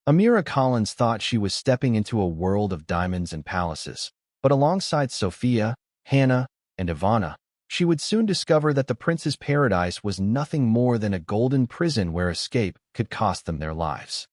Amira Collins thought she was stepping into a world of diamonds and palaces, but alongside Sophia, Hannah, and Ivana, she would soon discover that the prince's paradise was nothing more than a golden prison where escape could cost them their lives.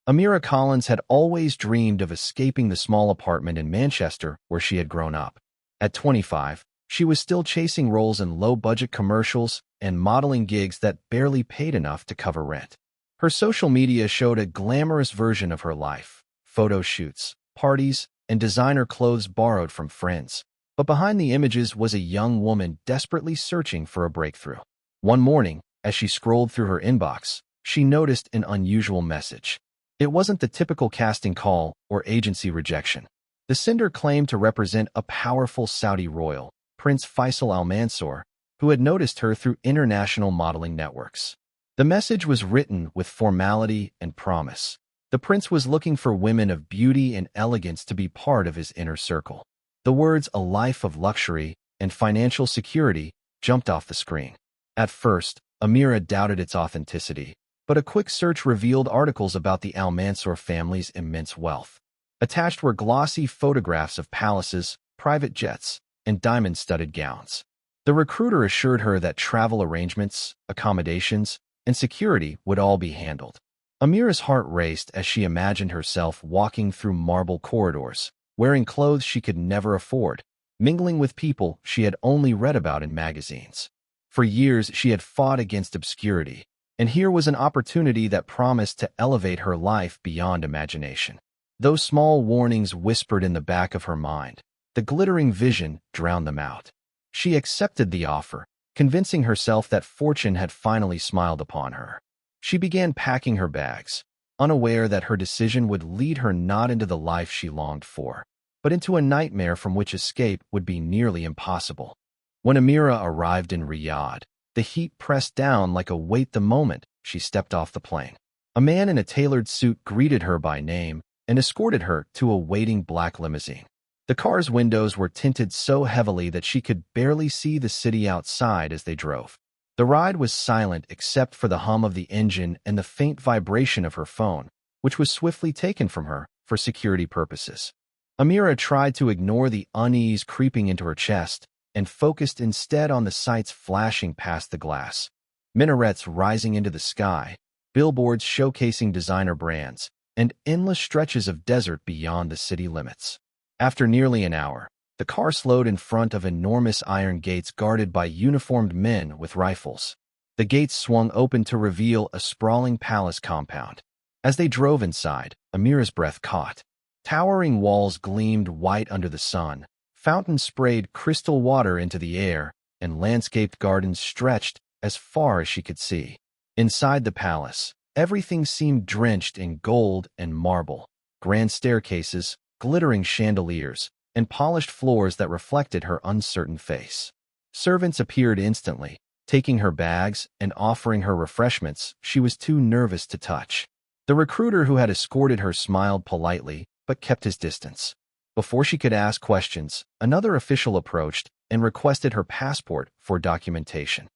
Amira Collins had always dreamed of escaping the small apartment in Manchester where she had grown up. At 25, she was still chasing roles in low-budget commercials and modeling gigs that barely paid enough to cover rent. Her social media showed a glamorous version of her life: photo shoots, parties, and designer clothes borrowed from friends. But behind the images was a young woman desperately searching for a breakthrough. One morning, as she scrolled through her inbox, she noticed an unusual message. It wasn't the typical casting call or agency rejection. The sender claimed to represent a powerful Saudi royal, Prince Faisal Al Mansour, who had noticed her through international modeling networks. The message was written with formality and promise. The prince was looking for women of beauty and elegance to be part of his inner circle. The words "a life of luxury" and "financial security" jumped off the screen. At first, Amira doubted its authenticity, but a quick search revealed articles about the Al Mansour family's immense wealth. Attached were glossy photographs of palaces, private jets, and diamond-studded gowns. The recruiter assured her that travel arrangements, accommodations, and security would all be handled. Amira's heart raced as she imagined herself walking through marble corridors, wearing clothes she could never afford, mingling with people she had only read about in magazines. For years, she had fought against obscurity, and here was an opportunity that promised to elevate her life beyond imagination. Those small warnings whispered in the back of her mind. The glittering vision drowned them out. She accepted the offer, convincing herself that fortune had finally smiled upon her. She began packing her bags, unaware that her decision would lead her not into the life she longed for, but into a nightmare from which escape would be nearly impossible. When Amira arrived in Riyadh, the heat pressed down like a weight the moment she stepped off the plane. A man in a tailored suit greeted her by name and escorted her to a waiting black limousine. The car's windows were tinted so heavily that she could barely see the city outside as they drove. The ride was silent except for the hum of the engine and the faint vibration of her phone, which was swiftly taken from her for security purposes. Amira tried to ignore the unease creeping into her chest and focused instead on the sights flashing past the glass. Minarets rising into the sky, billboards showcasing designer brands, and endless stretches of desert beyond the city limits. After nearly an hour, the car slowed in front of enormous iron gates guarded by uniformed men with rifles. The gates swung open to reveal a sprawling palace compound. As they drove inside, Amira's breath caught. Towering walls gleamed white under the sun, fountains sprayed crystal water into the air, and landscaped gardens stretched as far as she could see. Inside the palace, everything seemed drenched in gold and marble. Grand staircases, glittering chandeliers, and polished floors that reflected her uncertain face. Servants appeared instantly, taking her bags and offering her refreshments she was too nervous to touch. The recruiter who had escorted her smiled politely, but kept his distance. Before she could ask questions, another official approached and requested her passport for documentation.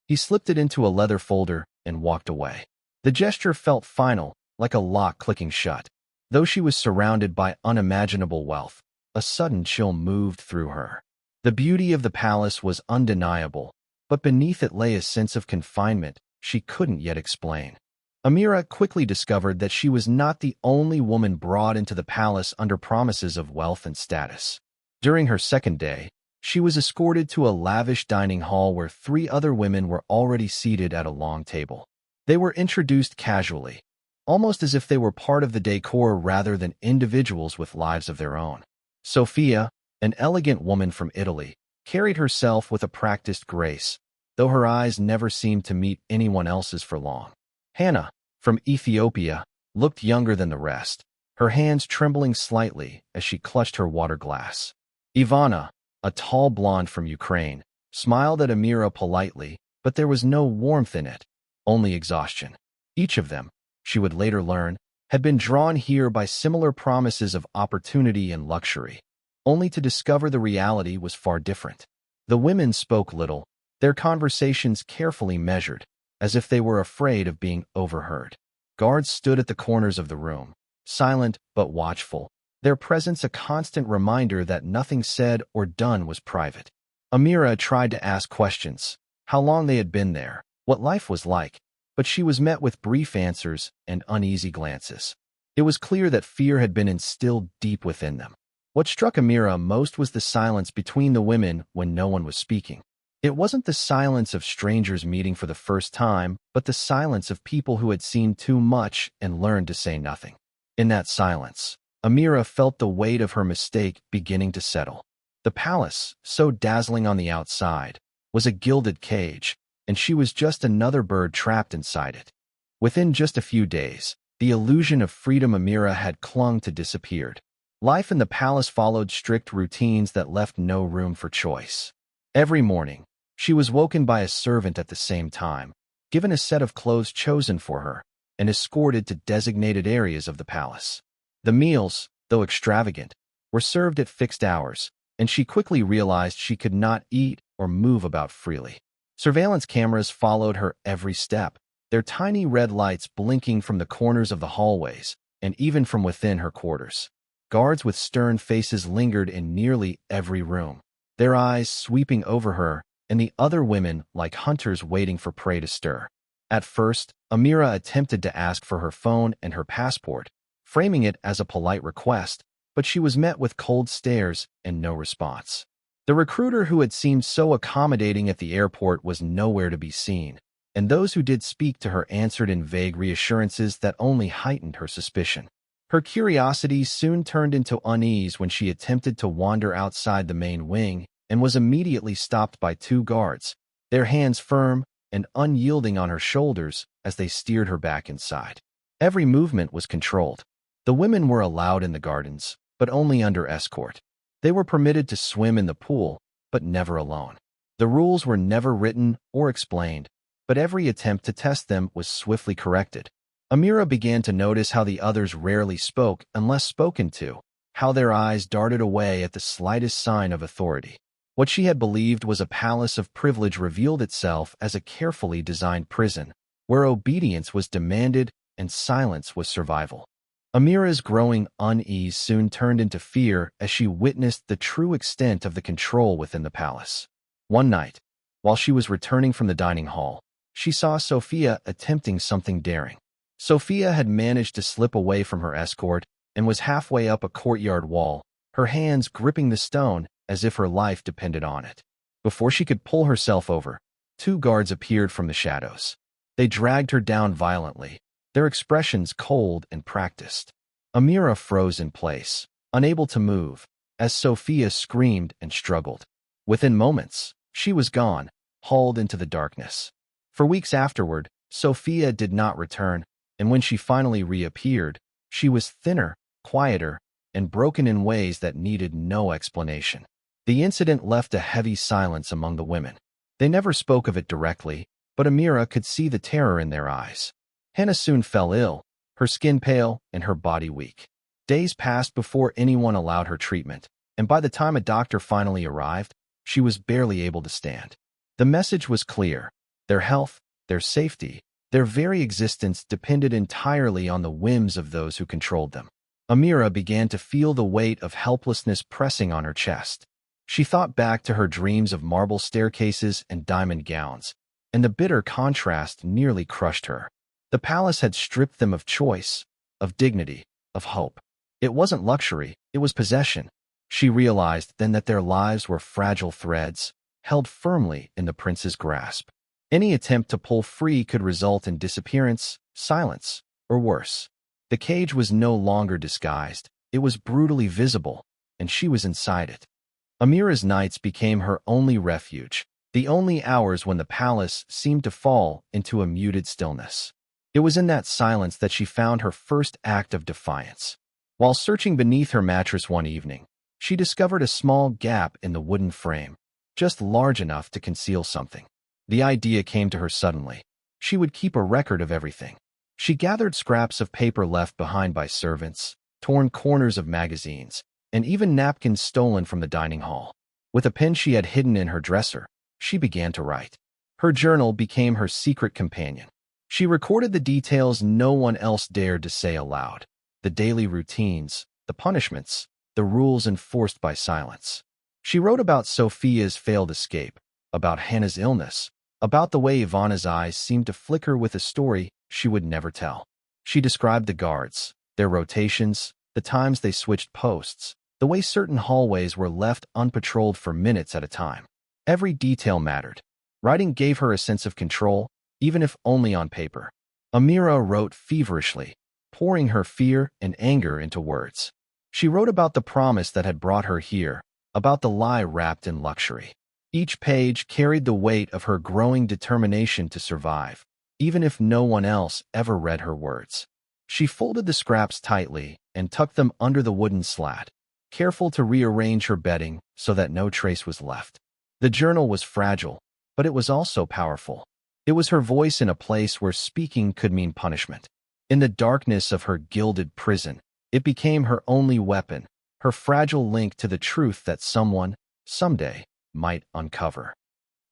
He slipped it into a leather folder and walked away. The gesture felt final, like a lock clicking shut. Though she was surrounded by unimaginable wealth, a sudden chill moved through her. The beauty of the palace was undeniable, but beneath it lay a sense of confinement she couldn't yet explain. Amira quickly discovered that she was not the only woman brought into the palace under promises of wealth and status. During her second day, she was escorted to a lavish dining hall where 3 other women were already seated at a long table. They were introduced casually, almost as if they were part of the decor rather than individuals with lives of their own. Sophia, an elegant woman from Italy, carried herself with a practiced grace, though her eyes never seemed to meet anyone else's for long. Hannah, from Ethiopia, looked younger than the rest, her hands trembling slightly as she clutched her water glass. Ivana, a tall blonde from Ukraine, smiled at Amira politely, but there was no warmth in it, only exhaustion. Each of them, she would later learn, had been drawn here by similar promises of opportunity and luxury, only to discover the reality was far different. The women spoke little, their conversations carefully measured, as if they were afraid of being overheard. Guards stood at the corners of the room, silent but watchful, their presence a constant reminder that nothing said or done was private. Amira tried to ask questions, how long they had been there, what life was like, but she was met with brief answers and uneasy glances. It was clear that fear had been instilled deep within them. What struck Amira most was the silence between the women when no one was speaking. It wasn't the silence of strangers meeting for the first time, but the silence of people who had seen too much and learned to say nothing. In that silence, Amira felt the weight of her mistake beginning to settle. The palace, so dazzling on the outside, was a gilded cage, and she was just another bird trapped inside it. Within just a few days, the illusion of freedom Amira had clung to disappeared. Life in the palace followed strict routines that left no room for choice. Every morning, she was woken by a servant at the same time, given a set of clothes chosen for her, and escorted to designated areas of the palace. The meals, though extravagant, were served at fixed hours, and she quickly realized she could not eat or move about freely. Surveillance cameras followed her every step, their tiny red lights blinking from the corners of the hallways and even from within her quarters. Guards with stern faces lingered in nearly every room, their eyes sweeping over her and the other women like hunters waiting for prey to stir. At first, Amira attempted to ask for her phone and her passport, framing it as a polite request, but she was met with cold stares and no response. The recruiter who had seemed so accommodating at the airport was nowhere to be seen, and those who did speak to her answered in vague reassurances that only heightened her suspicion. Her curiosity soon turned into unease when she attempted to wander outside the main wing and was immediately stopped by two guards, their hands firm and unyielding on her shoulders as they steered her back inside. Every movement was controlled. The women were allowed in the gardens, but only under escort. They were permitted to swim in the pool, but never alone. The rules were never written or explained, but every attempt to test them was swiftly corrected. Amira began to notice how the others rarely spoke unless spoken to, how their eyes darted away at the slightest sign of authority. What she had believed was a palace of privilege revealed itself as a carefully designed prison, where obedience was demanded and silence was survival. Amira's growing unease soon turned into fear as she witnessed the true extent of the control within the palace. One night, while she was returning from the dining hall, she saw Sophia attempting something daring. Sophia had managed to slip away from her escort and was halfway up a courtyard wall, her hands gripping the stone as if her life depended on it. Before she could pull herself over, two guards appeared from the shadows. They dragged her down violently, their expressions cold and practiced. Amira froze in place, unable to move, as Sophia screamed and struggled. Within moments, she was gone, hauled into the darkness. For weeks afterward, Sophia did not return, and when she finally reappeared, she was thinner, quieter, and broken in ways that needed no explanation. The incident left a heavy silence among the women. They never spoke of it directly, but Amira could see the terror in their eyes. Hannah soon fell ill, her skin pale and her body weak. Days passed before anyone allowed her treatment, and by the time a doctor finally arrived, she was barely able to stand. The message was clear. Their health, their safety, their very existence depended entirely on the whims of those who controlled them. Amira began to feel the weight of helplessness pressing on her chest. She thought back to her dreams of marble staircases and diamond gowns, and the bitter contrast nearly crushed her. The palace had stripped them of choice, of dignity, of hope. It wasn't luxury, it was possession. She realized then that their lives were fragile threads, held firmly in the prince's grasp. Any attempt to pull free could result in disappearance, silence, or worse. The cage was no longer disguised, it was brutally visible, and she was inside it. Amira's nights became her only refuge, the only hours when the palace seemed to fall into a muted stillness. It was in that silence that she found her first act of defiance. While searching beneath her mattress one evening, she discovered a small gap in the wooden frame, just large enough to conceal something. The idea came to her suddenly. She would keep a record of everything. She gathered scraps of paper left behind by servants, torn corners of magazines, and even napkins stolen from the dining hall. With a pen she had hidden in her dresser, she began to write. Her journal became her secret companion. She recorded the details no one else dared to say aloud. The daily routines, the punishments, the rules enforced by silence. She wrote about Sophia's failed escape, about Hannah's illness, about the way Ivana's eyes seemed to flicker with a story she would never tell. She described the guards, their rotations, the times they switched posts, the way certain hallways were left unpatrolled for minutes at a time. Every detail mattered. Writing gave her a sense of control, even if only on paper. Amira wrote feverishly, pouring her fear and anger into words. She wrote about the promise that had brought her here, about the lie wrapped in luxury. Each page carried the weight of her growing determination to survive, even if no one else ever read her words. She folded the scraps tightly and tucked them under the wooden slat, careful to rearrange her bedding so that no trace was left. The journal was fragile, but it was also powerful. It was her voice in a place where speaking could mean punishment. In the darkness of her gilded prison, it became her only weapon, her fragile link to the truth that someone, someday, might uncover.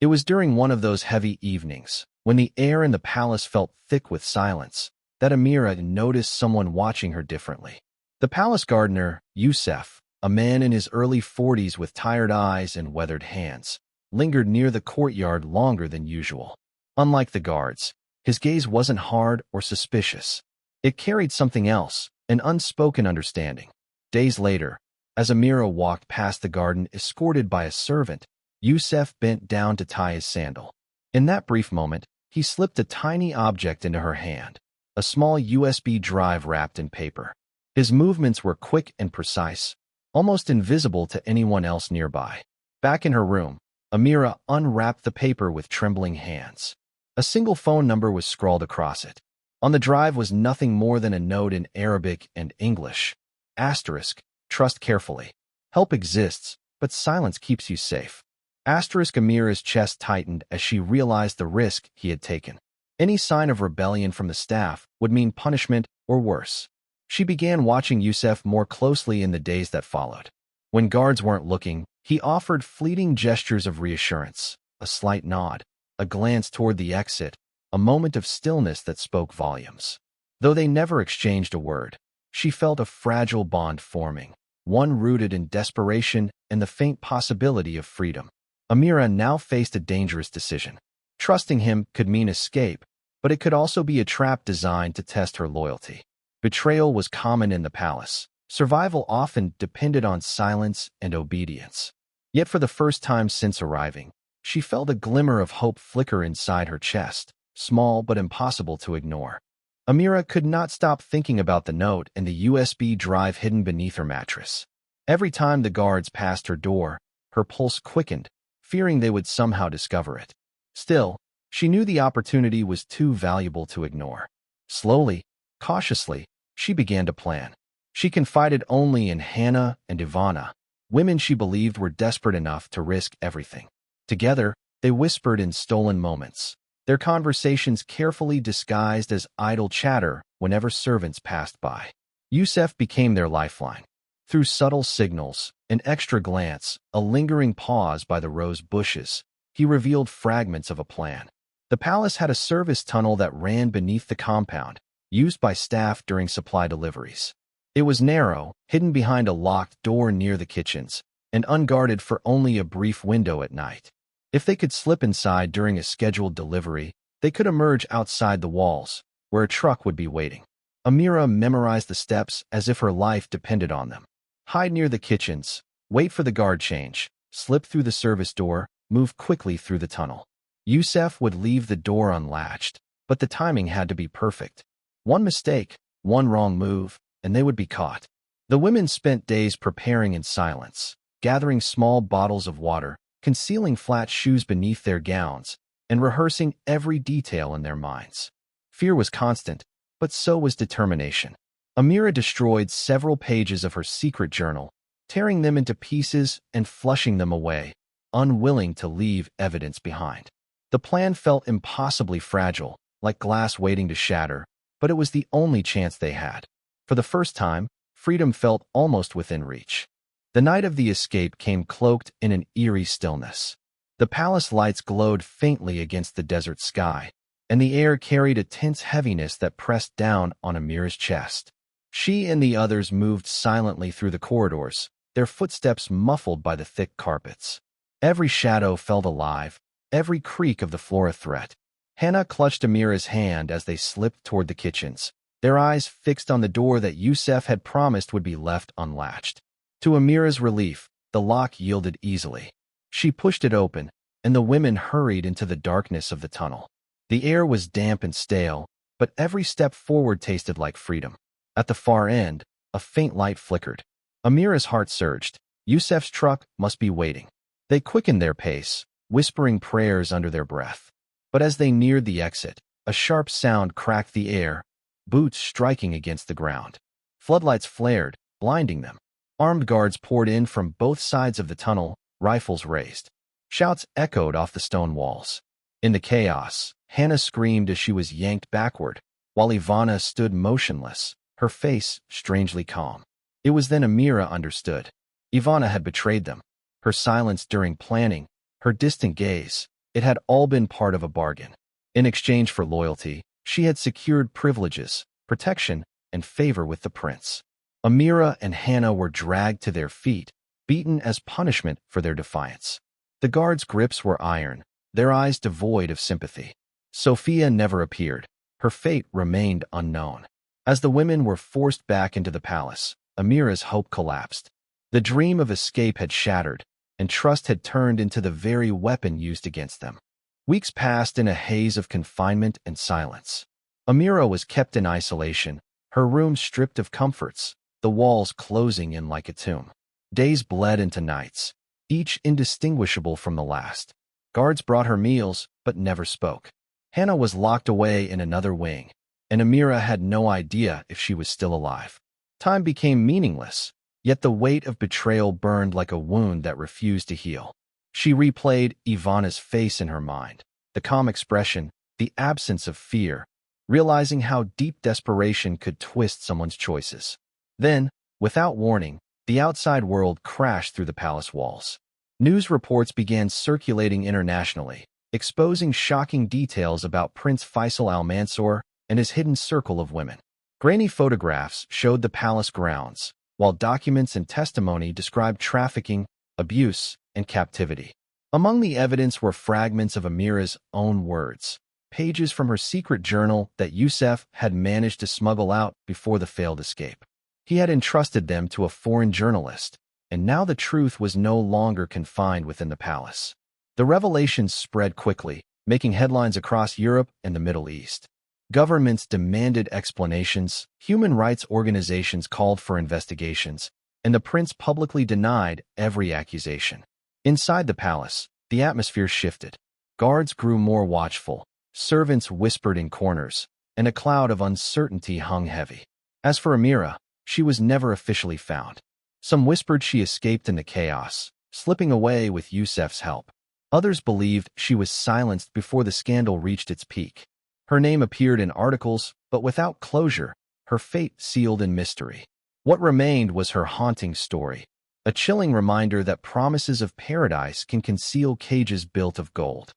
It was during one of those heavy evenings, when the air in the palace felt thick with silence, that Amira noticed someone watching her differently. The palace gardener, Youssef, a man in his early 40s with tired eyes and weathered hands, lingered near the courtyard longer than usual. Unlike the guards, his gaze wasn't hard or suspicious. It carried something else, an unspoken understanding. Days later, as Amira walked past the garden escorted by a servant, Youssef bent down to tie his sandal. In that brief moment, he slipped a tiny object into her hand, a small USB drive wrapped in paper. His movements were quick and precise, almost invisible to anyone else nearby. Back in her room, Amira unwrapped the paper with trembling hands. A single phone number was scrawled across it. On the drive was nothing more than a note in Arabic and English. Asterisk, trust carefully. Help exists, but silence keeps you safe. Asterisk. Amira's chest tightened as she realized the risk he had taken. Any sign of rebellion from the staff would mean punishment or worse. She began watching Youssef more closely in the days that followed. When guards weren't looking, he offered fleeting gestures of reassurance, a slight nod, a glance toward the exit, a moment of stillness that spoke volumes. Though they never exchanged a word, she felt a fragile bond forming, one rooted in desperation and the faint possibility of freedom. Amira now faced a dangerous decision. Trusting him could mean escape, but it could also be a trap designed to test her loyalty. Betrayal was common in the palace. Survival often depended on silence and obedience. Yet for the first time since arriving, she felt a glimmer of hope flicker inside her chest, small but impossible to ignore. Amira could not stop thinking about the note and the USB drive hidden beneath her mattress. Every time the guards passed her door, her pulse quickened, fearing they would somehow discover it. Still, she knew the opportunity was too valuable to ignore. Slowly, cautiously, she began to plan. She confided only in Hannah and Ivana, women she believed were desperate enough to risk everything. Together, they whispered in stolen moments, their conversations carefully disguised as idle chatter whenever servants passed by. Youssef became their lifeline. Through subtle signals, an extra glance, a lingering pause by the rose bushes, he revealed fragments of a plan. The palace had a service tunnel that ran beneath the compound, used by staff during supply deliveries. It was narrow, hidden behind a locked door near the kitchens, and unguarded for only a brief window at night. If they could slip inside during a scheduled delivery, they could emerge outside the walls, where a truck would be waiting. Amira memorized the steps as if her life depended on them. Hide near the kitchens, wait for the guard change, slip through the service door, move quickly through the tunnel. Youssef would leave the door unlatched, but the timing had to be perfect. One mistake, one wrong move, and they would be caught. The women spent days preparing in silence, gathering small bottles of water, concealing flat shoes beneath their gowns, and rehearsing every detail in their minds. Fear was constant, but so was determination. Amira destroyed several pages of her secret journal, tearing them into pieces and flushing them away, unwilling to leave evidence behind. The plan felt impossibly fragile, like glass waiting to shatter, but it was the only chance they had. For the first time, freedom felt almost within reach. The night of the escape came cloaked in an eerie stillness. The palace lights glowed faintly against the desert sky, and the air carried a tense heaviness that pressed down on Amira's chest. She and the others moved silently through the corridors, their footsteps muffled by the thick carpets. Every shadow felt alive, every creak of the floor a threat. Hannah clutched Amira's hand as they slipped toward the kitchens, their eyes fixed on the door that Yusef had promised would be left unlatched. To Amira's relief, the lock yielded easily. She pushed it open, and the women hurried into the darkness of the tunnel. The air was damp and stale, but every step forward tasted like freedom. At the far end, a faint light flickered. Amira's heart surged. Yusef's truck must be waiting. They quickened their pace, whispering prayers under their breath. But as they neared the exit, a sharp sound cracked the air, boots striking against the ground. Floodlights flared, blinding them. Armed guards poured in from both sides of the tunnel, rifles raised. Shouts echoed off the stone walls. In the chaos, Hannah screamed as she was yanked backward, while Ivana stood motionless, her face strangely calm. It was then Amira understood. Ivana had betrayed them. Her silence during planning, her distant gaze, it had all been part of a bargain. In exchange for loyalty, she had secured privileges, protection, and favor with the prince. Amira and Hannah were dragged to their feet, beaten as punishment for their defiance. The guards' grips were iron, their eyes devoid of sympathy. Sophia never appeared. Her fate remained unknown. As the women were forced back into the palace, Amira's hope collapsed. The dream of escape had shattered, and trust had turned into the very weapon used against them. Weeks passed in a haze of confinement and silence. Amira was kept in isolation, her room stripped of comforts, the walls closing in like a tomb. Days bled into nights, each indistinguishable from the last. Guards brought her meals, but never spoke. Hannah was locked away in another wing, and Amira had no idea if she was still alive. Time became meaningless, yet the weight of betrayal burned like a wound that refused to heal. She replayed Ivana's face in her mind, the calm expression, the absence of fear, realizing how deep desperation could twist someone's choices. Then, without warning, the outside world crashed through the palace walls. News reports began circulating internationally, exposing shocking details about Prince Faisal al-Mansur and his hidden circle of women. Grainy photographs showed the palace grounds, while documents and testimony described trafficking, abuse, and captivity. Among the evidence were fragments of Amira's own words, pages from her secret journal that Yusef had managed to smuggle out before the failed escape. He had entrusted them to a foreign journalist, and now the truth was no longer confined within the palace. The revelations spread quickly, making headlines across Europe and the Middle East. Governments demanded explanations, human rights organizations called for investigations, and the prince publicly denied every accusation. Inside the palace, the atmosphere shifted. Guards grew more watchful, servants whispered in corners, and a cloud of uncertainty hung heavy. As for Amira, she was never officially found. Some whispered she escaped in the chaos, slipping away with Yusef's help. Others believed she was silenced before the scandal reached its peak. Her name appeared in articles, but without closure, her fate sealed in mystery. What remained was her haunting story, a chilling reminder that promises of paradise can conceal cages built of gold.